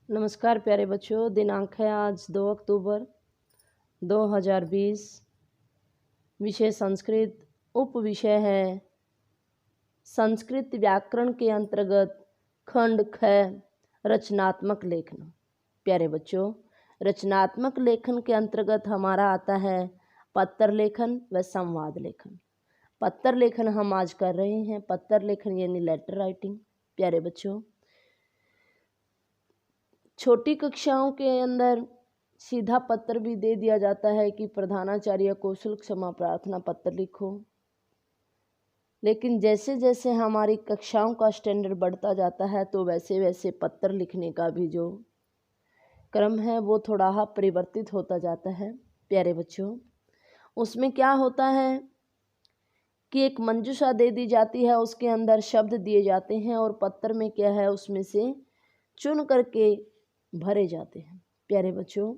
नमस्कार प्यारे बच्चों। दिनांक है आज 2 अक्टूबर 2020। विषय संस्कृत। उप विषय है संस्कृत व्याकरण के अंतर्गत खंड ख रचनात्मक लेखन। प्यारे बच्चों, रचनात्मक लेखन के अंतर्गत हमारा आता है पत्र लेखन व संवाद लेखन। पत्र लेखन हम आज कर रहे हैं। पत्र लेखन यानी लेटर राइटिंग। प्यारे बच्चों, छोटी कक्षाओं के अंदर सीधा पत्र भी दे दिया जाता है कि प्रधानाचार्य कौशल क्षमा प्रार्थना पत्र लिखो, लेकिन जैसे जैसे हमारी कक्षाओं का स्टैंडर्ड बढ़ता जाता है तो वैसे वैसे पत्र लिखने का भी जो क्रम है वो थोड़ा परिवर्तित होता जाता है। प्यारे बच्चों, उसमें क्या होता है कि एक मंजूषा दे दी जाती है, उसके अंदर शब्द दिए जाते हैं और पत्र में क्या है उसमें से चुन करके भरे जाते हैं। प्यारे बच्चों,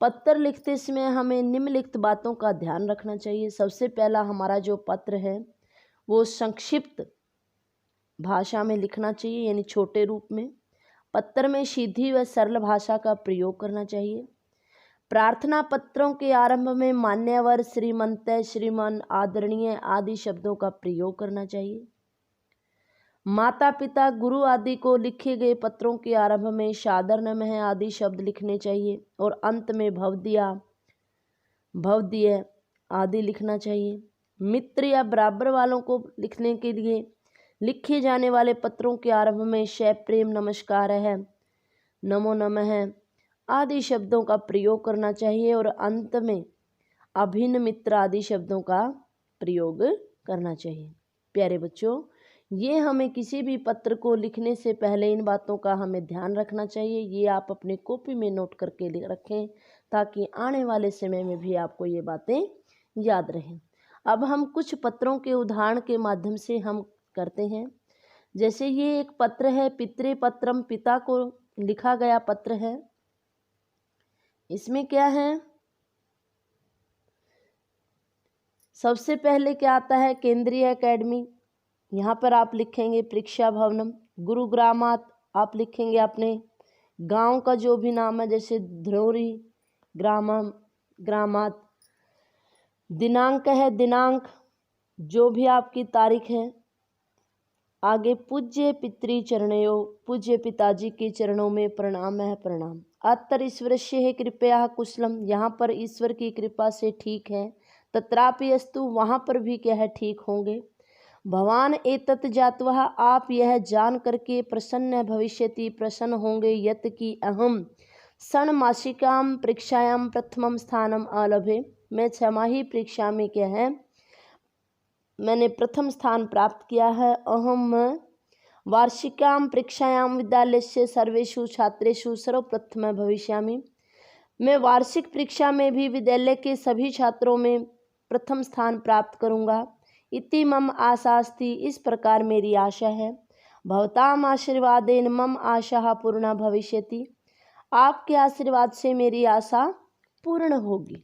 पत्र लिखते समय हमें निम्नलिखित बातों का ध्यान रखना चाहिए। सबसे पहला, हमारा जो पत्र है वो संक्षिप्त भाषा में लिखना चाहिए, यानी छोटे रूप में। पत्र में सीधी व सरल भाषा का प्रयोग करना चाहिए। प्रार्थना पत्रों के आरंभ में मान्यवर, श्रीमंत, श्रीमान, आदरणीय आदि शब्दों का प्रयोग करना चाहिए। माता पिता, गुरु आदि को लिखे गए पत्रों के आरंभ में सादर नमः आदि शब्द लिखने चाहिए और अंत में भवदीया, भवदीय आदि लिखना चाहिए। मित्र या बराबर वालों को लिखने के लिए लिखे जाने वाले पत्रों के आरंभ में शय, प्रेम, नमस्कार है, नमो नमः आदि शब्दों का प्रयोग करना चाहिए और अंत में अभिन्न मित्र आदि शब्दों का प्रयोग करना चाहिए। प्यारे बच्चों, ये हमें किसी भी पत्र को लिखने से पहले इन बातों का हमें ध्यान रखना चाहिए। ये आप अपने कॉपी में नोट करके रखें ताकि आने वाले समय में भी आपको ये बातें याद रहें। अब हम कुछ पत्रों के उदाहरण के माध्यम से हम करते हैं। जैसे ये एक पत्र है, पितृ पत्रम, पिता को लिखा गया पत्र है। इसमें क्या है, सबसे पहले क्या आता है, केंद्रीय एकेडमी। यहाँ पर आप लिखेंगे परीक्षा भवनम। गुरुग्रामात आप लिखेंगे अपने गांव का जो भी नाम है, जैसे ध्रोरी ग्रामम, ग्रामात। दिनांक है, दिनांक जो भी आपकी तारीख है। आगे पूज्य पितृ चरणयो, पूज्य पिताजी के चरणों में प्रणाम है, प्रणाम। अत्तर ईश्वरस्य है कृपया कुशलम, यहाँ पर ईश्वर की कृपा से ठीक है। तत्रापि अस्तु, वहाँ पर भी क्या है, ठीक होंगे। भवान एतत् जात्वा, आप यह जान करके प्रसन्न भविष्यति, प्रसन्न होंगे। यत की अहम षण्मासिकाम परीक्षायाम प्रथमम स्थानम अलभे, मैं 6 परीक्षा में क्या है मैंने प्रथम स्थान प्राप्त किया है। अहम वार्षिकाम परीक्षायाम विद्यालयस्य सर्वेषु छात्रेषु सर्वप्रथम भविष्यामि, मैं वार्षिक परीक्षा में भी विद्यालय के सभी छात्रों में प्रथम स्थान प्राप्त करूँगा। इति मम आशास्ति, इस प्रकार मेरी आशा है। भवताम आशीर्वादेन मम आशा पूर्णा भविष्यति, आपके आशीर्वाद से मेरी आशा पूर्ण होगी।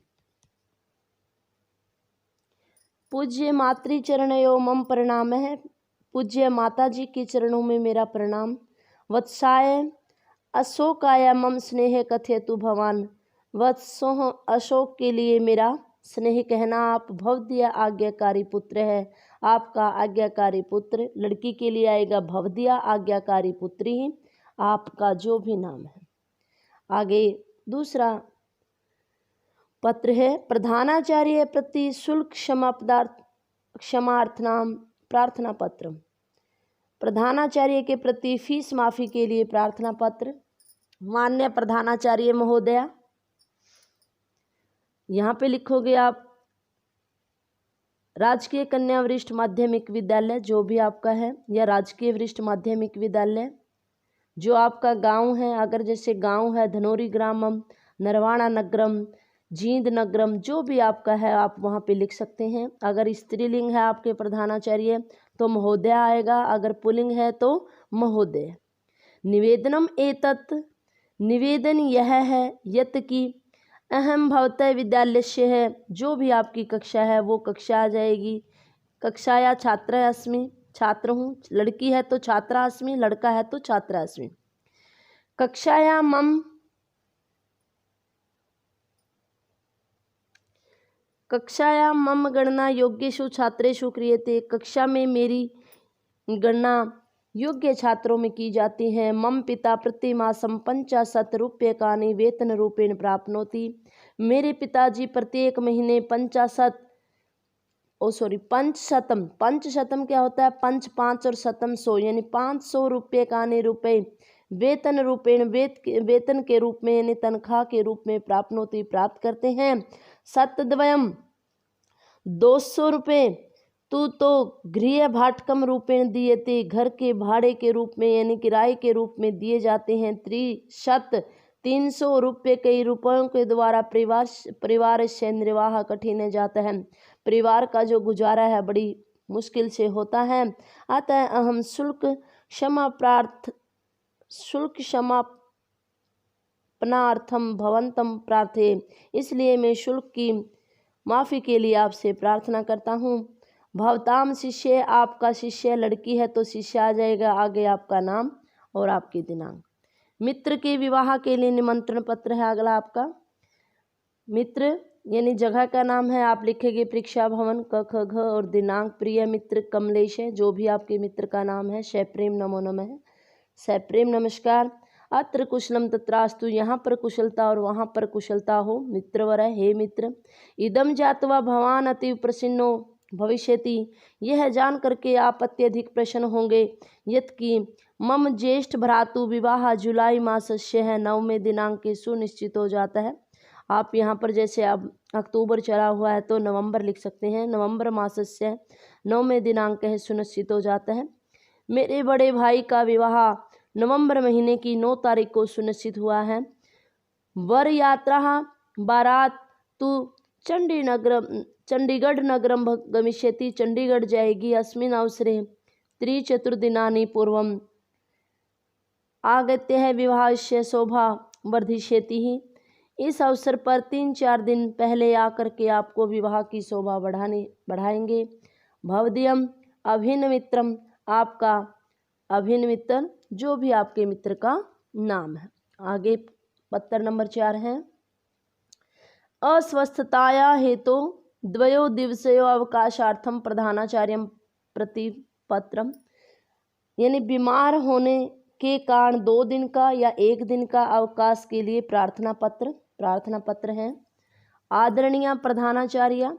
पूज्य मातृचरणयो मम प्रणाम है, पूज्य माता जी के चरणों में मेरा प्रणाम। वत्साय अशोकाय मम स्नेह कथयतु भवान, वत्सो अशोक के लिए मेरा स्नेह कहना आप। भवदीय आज्ञाकारी पुत्र है, आपका आज्ञाकारी पुत्र। लड़की के लिए आएगा भवदीय आज्ञाकारी पुत्री ही, आपका जो भी नाम है। आगे दूसरा पत्र है, प्रधानाचार्य प्रति शुल्क क्षमार्थनाम प्रार्थना पत्र, प्रधानाचार्य के प्रति फीस माफी के लिए प्रार्थना पत्र। मान्य प्रधानाचार्य महोदया, यहाँ पे लिखोगे आप राजकीय कन्या वरिष्ठ माध्यमिक विद्यालय जो भी आपका है, या राजकीय वरिष्ठ माध्यमिक विद्यालय जो आपका गांव है। अगर जैसे गांव है धनोरी ग्रामम, नरवाणा नगरम, जींद नगरम, जो भी आपका है आप वहाँ पे लिख सकते हैं। अगर स्त्रीलिंग है आपके प्रधानाचार्य तो महोदय आएगा, अगर पुल्लिंग है तो महोदय। निवेदनम एतत्, निवेदन यह है। यत की अहम भवतः विद्यालय से है, जो भी आपकी कक्षा है वो कक्षा आ जाएगी। कक्षाया छात्रा अस्मि, छात्र हूँ। लड़की है तो छात्रा अस्मि, लड़का है तो छात्रा अस्मि। कक्षायां मम गणना योग्येषु छात्रेषु क्रियते। कक्षा में मेरी गणना योग्य छात्रों में की जाती है। मम पिता प्रतिमासं 50 रूप्यकाणि वेतन रूपेण प्राप्नोति। मेरे पिताजी प्रत्येक महीने 500 क्या होता है, 5 और शतम 100 यानी 500 रूप्यकाणि रुपये वेतन रूपेण वेतन के रूप में यानी तनख्वाह के रूप में प्राप्नोति प्राप्त करते हैं। शतद्वयम् 200 रुपये तू तो गृह भाटकम रूपेण दीयते, घर के भाड़े के रूप में यानी किराए के रूप में दिए जाते हैं। 300 रुपये कई रुपयों के द्वारा परिवार से निर्वाह कठिन जाता है। परिवार का जो गुजारा है बड़ी मुश्किल से होता है। अतः अहम शुल्क क्षमापणार्थम भवंतम प्रार्थे, इसलिए मैं शुल्क की माफ़ी के लिए आपसे प्रार्थना करता हूँ। भवताम शिष्य, आपका शिष्य लड़की है तो शिष्य आ जाएगा, आगे आपका नाम और आपकी दिनांक। मित्र के विवाह के लिए निमंत्रण पत्र है अगला आपका। मित्र यानी जगह का नाम है, आप लिखेंगे परीक्षा भवन क ख घ और दिनांक। प्रिय मित्र कमलेश है, जो भी आपके मित्र का नाम है। सप्रेम नमो नमः, सप्रेम नमस्कार। अत्र कुशलम तत्रास्तु, यहाँ पर कुशलता और वहाँ पर कुशलता हो। मित्रवर है, हे मित्र। इदम ज्ञात्वा भवान अति प्रसन्नो भविष्यति, यह जान करके आप अत्यधिक प्रसन्न होंगे। यत् कि मम ज्येष्ठ भ्रातु विवाह जुलाई मासस्य है 9वें दिनांक के सुनिश्चित हो जाता है। आप यहाँ पर जैसे अब अक्टूबर चला हुआ है तो नवंबर लिख सकते हैं। नवंबर मासस्य 9वें दिनांक है सुनिश्चित हो जाता है। मेरे बड़े भाई का विवाह नवंबर महीने की 9 तारीख को सुनिश्चित हुआ है। वर यात्रा बारात तु चंडीगढ़ नगरम गमिष्यति, चंडीगढ़ जाएगी। अस्मिन् अवसरे 3-4 दिनानि पूर्वम आगत्य है विवाहस्य शोभा वर्धिष्यति ही, इस अवसर पर 3-4 दिन पहले आकर के आपको विवाह की शोभा बढ़ाएंगे। भवदीयम अभिन्न मित्रम, आपका अभिन्न मित्र जो भी आपके मित्र का नाम है। आगे पत्र नंबर 4 है। अस्वस्थताया हेतु द्वयो दिवसयो अवकाशार्थम प्रधानाचार्यम प्रतिपत्रम, यानी बीमार होने के कारण 2 दिन का या 1 दिन का अवकाश के लिए प्रार्थना पत्र है। आदरणीय प्रधानाचार्य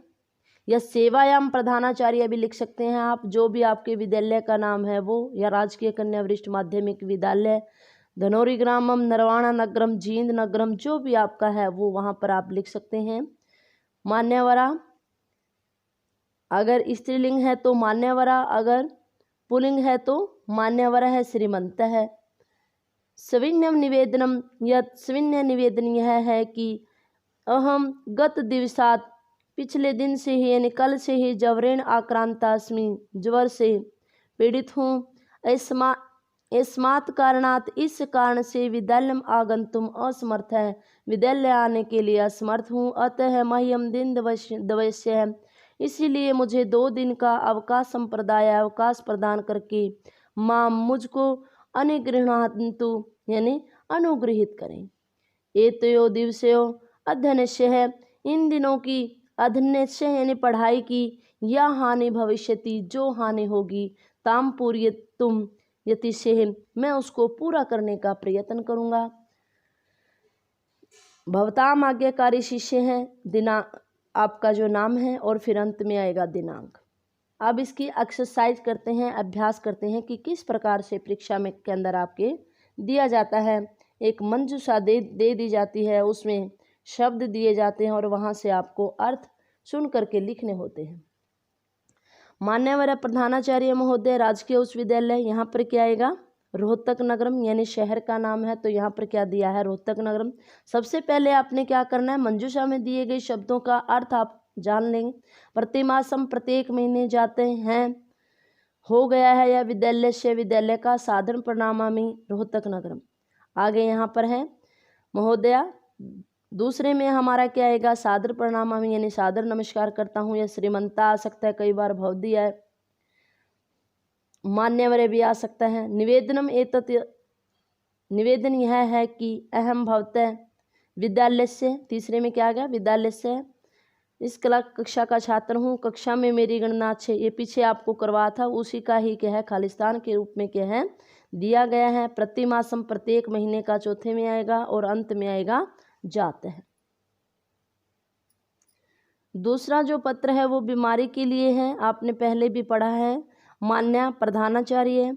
या सेवायाम प्रधानाचार्य भी लिख सकते हैं आप, जो भी आपके विद्यालय का नाम है वो, या राजकीय कन्या वरिष्ठ माध्यमिक विद्यालय धनौरी ग्रामम नरवाणा नगरम जींद नगरम, जो भी आपका है वो वहाँ पर आप लिख सकते हैं। मान्यवरा, अगर स्त्रीलिंग है तो मान्यवरा, अगर पुल्लिंग है तो मान्यवर है, श्रीमंत है। सविन्यम निवेदनम, यह सविन्य निवेदन यह है कि अहम गत दिवसात, पिछले दिन से ही यानी कल से ही ज्वरेण आक्रांतास्मि, ज्वर से पीड़ित हूँ। अस्मात् कारणात्, इस कारण से विद्यालयम आगंतुम असमर्थ है, विद्यालय आने के लिए असमर्थ हूँ। अतः मह्यम दिन दवश्य है, इसीलिए मुझे 2 दिन का अवकाश प्रदान करके मुझको अनुगृह्णान्तु यानी अनुग्रहित करें। एतयो दिवसयो अध्ययनस्य है, इन दिनों की अध्ययनस्य यानी पढ़ाई की, या हानि भविष्यति, जो हानि होगी, ताम पूर्यतुम यतिशः, मैं उसको पूरा करने का प्रयत्न करूँगा। भवताम आज्ञाकारी शिष्य हैं, दिनांक आपका जो नाम है और फिर अंत में आएगा दिनांक। अब इसकी एक्सरसाइज करते हैं, अभ्यास करते हैं कि किस प्रकार से परीक्षा में के अंदर आपके दिया जाता है। एक मंजूषा दे दी जाती है, उसमें शब्द दिए जाते हैं और वहाँ से आपको अर्थ सुन करके लिखने होते हैं। मान्यवर प्रधानाचार्य महोदय राजकीय उच्च विद्यालय, यहाँ पर क्या आएगा, रोहतक नगरम, यानी शहर का नाम है तो यहाँ पर क्या दिया है, रोहतक नगरम। सबसे पहले आपने क्या करना है, मंजूषा में दिए गए शब्दों का अर्थ आप जान लेंगे। प्रतिमासम, प्रत्येक महीने जाते हैं, हो गया है, या विद्यालय से, विद्यालय का, साधारण प्रणामामि रोहतक नगरम। आगे यहाँ पर है महोदया, दूसरे में हमारा क्या आएगा, सादर प्रणामामि यानी सादर नमस्कार करता हूँ, या श्रीमंता आ सकता है, कई बार भवदी है, मान्यवर भी आ सकता है। निवेदनम एतत् निवेदन यह है कि अहम भवतः विद्यालय से, तीसरे में क्या आ गया, विद्यालय से इस कला कक्षा का छात्र हूँ, कक्षा में मेरी गणना अच्छे, ये पीछे आपको करवाया था उसी का ही क्या है, खालिस्तान के रूप में क्या है दिया गया है। प्रतिमासम प्रत्येक महीने का चौथे में आएगा और अंत में आएगा जात है। दूसरा जो पत्र है वो बीमारी के लिए है, आपने पहले भी पढ़ा है। मान्या प्रधानाचार्य,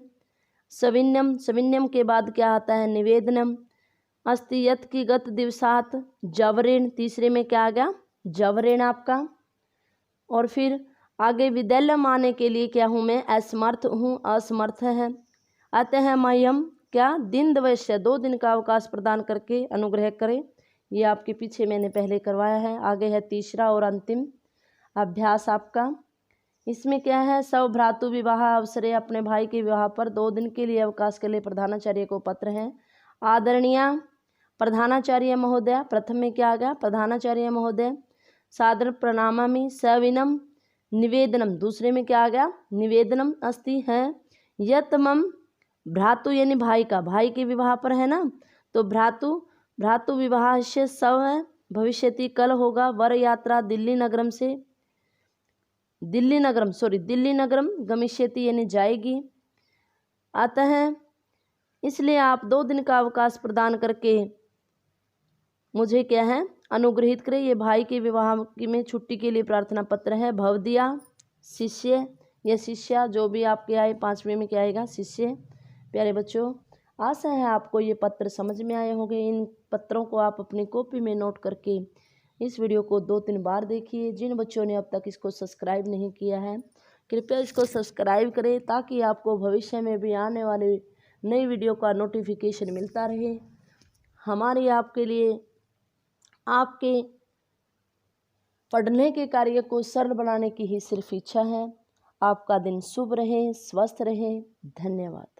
सविन्यम, सविन्यम के बाद क्या आता है, निवेदनम, अस्ति यत् की गत दिवसात जवरेण, तीसरे में क्या आ गया, जवरेण आपका। और फिर आगे विद्यालय में आने के लिए क्या हूँ मैं, असमर्थ हूँ, असमर्थ है। अतः मह्यम क्या, दिन दिवस्य 2 दिन का अवकाश प्रदान करके अनुग्रह करें, ये आपके पीछे मैंने पहले करवाया है। आगे है तीसरा और अंतिम अभ्यास आपका, इसमें क्या है, सब भ्रातु विवाह अवसरे, अपने भाई के विवाह पर 2 दिन के लिए अवकाश के लिए प्रधानाचार्य को पत्र है। आदरणीय प्रधानाचार्य महोदय, प्रथम में क्या आ गया, प्रधानाचार्य महोदय, सादर प्रणामामि सविनम निवेदनम, दूसरे में क्या आ गया, निवेदनम अस्ति है, यत् मम भ्रातु यानी भाई का, भाई के विवाह पर है ना, तो भ्रातु विवाह से सव है भविष्यति, कल होगा, वर यात्रा दिल्ली नगरम से, दिल्ली नगरम गमिष्यति यानी जाएगी। अतः इसलिए आप 2 दिन का अवकाश प्रदान करके मुझे क्या है अनुग्रहित करें। ये भाई के विवाह की में छुट्टी के लिए प्रार्थना पत्र है। भवदिया शिष्य या शिष्या जो भी आपके आए, 5वें में क्या आएगा, शिष्य। प्यारे बच्चों, आशा है आपको ये पत्र समझ में आए होंगे। इन पत्रों को आप अपनी कॉपी में नोट करके इस वीडियो को 2-3 बार देखिए। जिन बच्चों ने अब तक इसको सब्सक्राइब नहीं किया है कृपया इसको सब्सक्राइब करें, ताकि आपको भविष्य में भी आने वाले नई वीडियो का नोटिफिकेशन मिलता रहे। हमारी आपके लिए आपके पढ़ने के कार्य को सरल बनाने की ही सिर्फ इच्छा है। आपका दिन शुभ रहे, स्वस्थ रहे। धन्यवाद।